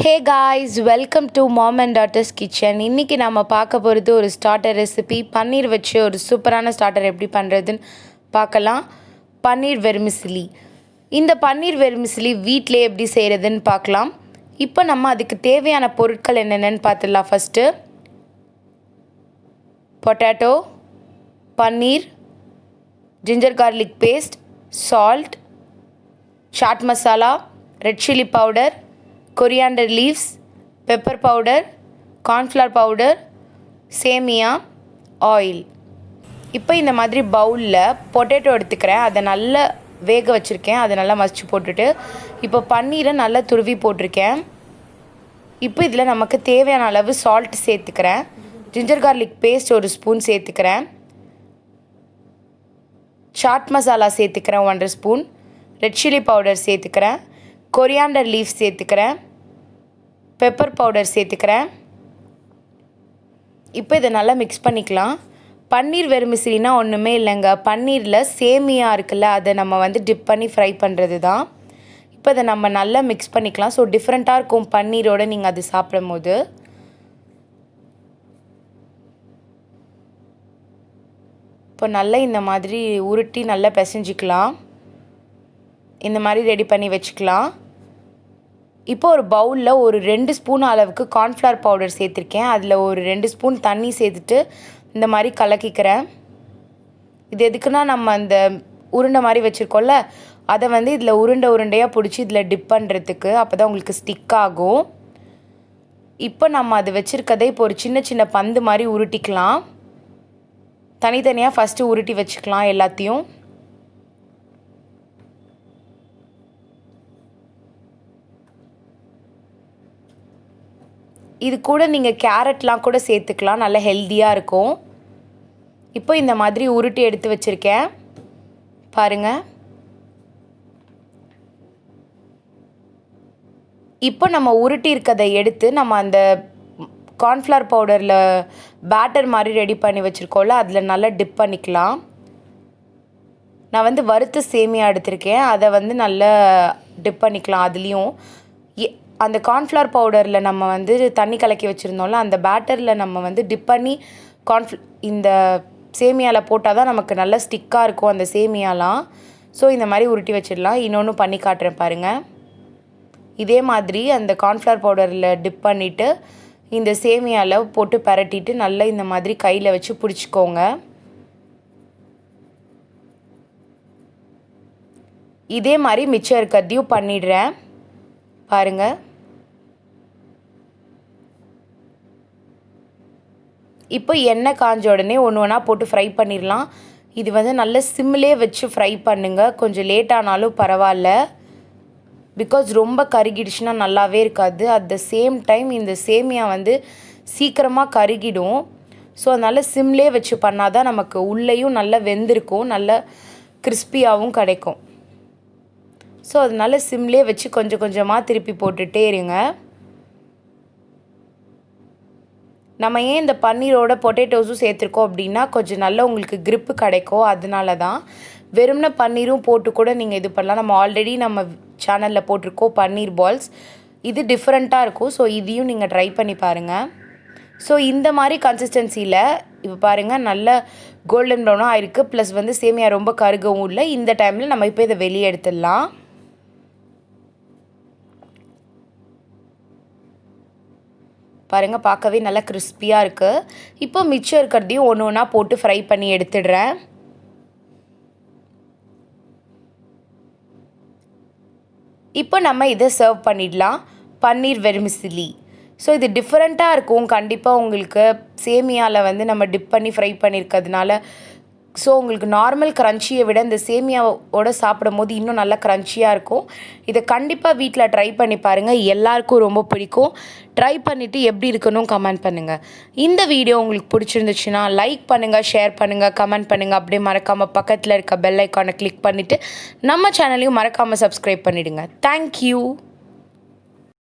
Hey guys, welcome to Mom and Daughter's Kitchen. இன்னைக்கு நாம பார்க்க போகிறது ஒரு ஸ்டார்டர் ரெசிபி. பன்னீர் வச்சு ஒரு சூப்பரான ஸ்டார்டர் எப்படி பண்ணுறதுன்னு பார்க்கலாம். பன்னீர் வெர்மிசிலி. இந்த பன்னீர் வெர்மிசிலி வீட்டிலே எப்படி செய்கிறதுன்னு பார்க்கலாம். இப்போ நம்ம அதுக்கு தேவையான பொருட்கள் என்னென்னு பார்த்துடலாம். First potato, paneer, ginger garlic paste, salt, chaat masala, red chilli powder, coriander leaves, pepper powder, cornflour powder, சேமியா, ஆயில். இப்போ இந்த மாதிரி பவுலில் பொட்டேட்டோ எடுத்துக்கிறேன். அதை நல்லா வேக வச்சுருக்கேன். அதை நல்லா மசிச்சு போட்டுட்டு இப்போ பன்னீரை நல்லா துருவி போட்டிருக்கேன். இப்போ இதில் நமக்கு தேவையான அளவு சால்ட் சேர்த்துக்கிறேன். ஜிஞ்சர் கார்லிக் பேஸ்ட் ஒரு ஸ்பூன் சேர்த்துக்கிறேன். சாட் மசாலா சேர்த்துக்கிறேன் 1 ஸ்பூன். ரெட் சில்லி பவுடர் சேர்த்துக்கிறேன். கொரியாண்டர் லீஃப் சேர்த்துக்கிறேன். பெப்பர் பவுடர் சேர்த்துக்கிறேன். இப்போ இதை நல்லா மிக்ஸ் பண்ணிக்கலாம். பன்னீர் வெர்மிசிலினா ஒன்றுமே இல்லைங்க, பன்னீரில் சேமியா இருக்குல்ல, அதை நம்ம டிப் பண்ணி ஃப்ரை பண்ணுறது தான். இப்போ இதை நம்ம நல்லா மிக்ஸ் பண்ணிக்கலாம். ஸோ டிஃப்ரெண்ட்டாக இருக்கும் பன்னீரோடு நீங்கள் அது சாப்பிடும் போது. இப்போ நல்லா இந்த மாதிரி உருட்டி நல்லா பிசைஞ்சிக்கலாம். இந்த மாதிரி ரெடி பண்ணி வச்சுக்கலாம். இப்போ ஒரு பவுலில் ஒரு 2 ஸ்பூன் அளவுக்கு கார்ன்ஃப்ளவர் பவுடர் சேர்த்துருக்கேன். அதில் ஒரு 2 ஸ்பூன் தண்ணி சேர்த்துட்டு இந்த மாதிரி கலக்கிக்கிறேன். இது எதுக்குன்னா நம்ம அந்த உருண்டை மாதிரி வச்சுருக்கோம்ல, அதை இதில் உருண்டையாக பிடிச்சி இதில் டிப் பண்ணுறதுக்கு. அப்போ தான் உங்களுக்கு ஸ்டிக் ஆகும். இப்போ நம்ம அது வச்சுருக்கதை இப்போ ஒரு சின்ன சின்ன பந்து மாதிரி உருட்டிக்கலாம். தனித்தனியாக ஃபஸ்ட்டு உருட்டி வச்சுக்கலாம் எல்லாத்தையும். இது கூட நீங்கள் கேரட்லாம் கூட சேர்த்துக்கலாம், நல்லா ஹெல்த்தியாக இருக்கும். இப்போ இந்த மாதிரி உருட்டி எடுத்து வச்சுருக்கேன் பாருங்கள். இப்போ நம்ம உருட்டி இருக்கதை எடுத்து நம்ம அந்த கார்ன்ஃப்ளவர் பவுடரில் பேட்டர் மாதிரி ரெடி பண்ணி வச்சுருக்கோம்ல, அதில் நல்லா டிப் பண்ணிக்கலாம். நான் வறுத்த சேமியா எடுத்திருக்கேன், அதை நல்லா டிப் பண்ணிக்கலாம். அதுலேயும் அந்த கார்ன்ஃப்ளவர் பவுடரில் நம்ம தண்ணி கலக்கி வச்சுருந்தோம்ல, அந்த பேட்டரில் நம்ம டிப் பண்ணி இந்த சேமியாவில் போட்டால் தான் நமக்கு நல்லா ஸ்டிக்காக இருக்கும் அந்த சேமியாலாம். ஸோ இந்த மாதிரி உருட்டி வச்சிடலாம். இன்னொன்று பண்ணி காட்டுறேன் பாருங்கள். இதே மாதிரி அந்த கார்ன்ஃப்ளவர் பவுடரில் டிப் பண்ணிவிட்டு இந்த சேமியாவில் போட்டு பரட்டிட்டு நல்லா இந்த மாதிரி கையில் வச்சு பிடிச்சிக்கோங்க. இதே மாதிரி மிச்சம் இருக்கிறதையும் பண்ணிடுறேன் பாருங்கள். இப்போ எண்ணெய் காஞ்ச உடனே ஒன்று ஒன்றா போட்டு ஃப்ரை பண்ணிடலாம். இது நல்ல சிம்மிலே வச்சு ஃப்ரை பண்ணுங்கள். கொஞ்சம் லேட் ஆனாலும் பரவாயில்ல, பிகாஸ் ரொம்ப கருகிடுச்சுன்னா நல்லாவே இருக்காது. அட் த சேம் டைம் இந்த சேமியா சீக்கிரமாக கருகிடும். ஸோ அதனால் சிம்லே வச்சு பண்ணால் தான் நமக்கு உள்ளேயும் நல்லா வெந்திருக்கும், நல்லா கிறிஸ்பியாகவும் கிடைக்கும். ஸோ அதனால சிம்லே வச்சு கொஞ்சம் கொஞ்சமாக திருப்பி போட்டுகிட்டே இருங்க. நம்ம ஏன் இந்த பன்னீரோட பொட்டேட்டோஸும் சேர்த்துருக்கோம் அப்படின்னா கொஞ்சம் நல்லா உங்களுக்கு க்ரிப்பு கிடைக்கும். அதனால தான். வெறும்ன பன்னீரும் போட்டு கூட நீங்கள் இது பண்ணலாம். நம்ம ஆல்ரெடி நம்ம சேனலில் போட்டிருக்கோம் பன்னீர் பால்ஸ். இது டிஃப்ரெண்ட்டாக இருக்கும். ஸோ இதையும் நீங்கள் ட்ரை பண்ணி பாருங்கள். ஸோ இந்த மாதிரி கன்சிஸ்டன்சியில் இப்போ பாருங்கள், நல்ல கோல்டன் ப்ரௌனாக ஆயிருக்கு. ப்ளஸ் சேமியா ரொம்ப கருகவும் இல்லை. இந்த டைமில் நம்ம இப்போ இதை வெளியே எடுத்துடலாம். பாருங்கள், பார்க்கவே நல்லா கிறிஸ்பியாக இருக்குது. இப்போ மிச்சம் இருக்கிறதையும் ஒன்று ஒன்றா போட்டு ஃப்ரை பண்ணி எடுத்துடுறேன். இப்போ நம்ம இதை சர்வ் பண்ணிடலாம். பன்னீர் வெர்மிசிலி. ஸோ இது டிஃப்ரெண்ட்டாக இருக்கும் கண்டிப்பாக உங்களுக்கு. சேமியாவில் நம்ம டிப் பண்ணி ஃப்ரை பண்ணியிருக்கிறதுனால ஸோ உங்களுக்கு நார்மல் க்ரன்ச்சியை விட இந்த சேமியாவோட சாப்பிடும் போது இன்னும் நல்லா க்ரன்ச்சியாக இருக்கும். இதை கண்டிப்பாக வீட்டில் ட்ரை பண்ணி பாருங்கள். எல்லாருக்கும் ரொம்ப பிடிக்கும். ட்ரை பண்ணிவிட்டு எப்படி இருக்குன்னு கமெண்ட் பண்ணுங்கள். இந்த வீடியோ உங்களுக்கு பிடிச்சிருந்துச்சுன்னா லைக் பண்ணுங்கள், ஷேர் பண்ணுங்கள், கமெண்ட் பண்ணுங்கள். அப்படியே மறக்காமல் பக்கத்தில் இருக்க பெல் ஐக்கானை கிளிக் பண்ணிவிட்டு நம்ம சேனலையும் மறக்காமல் சப்ஸ்கிரைப் பண்ணிவிடுங்க. தேங்க்யூ.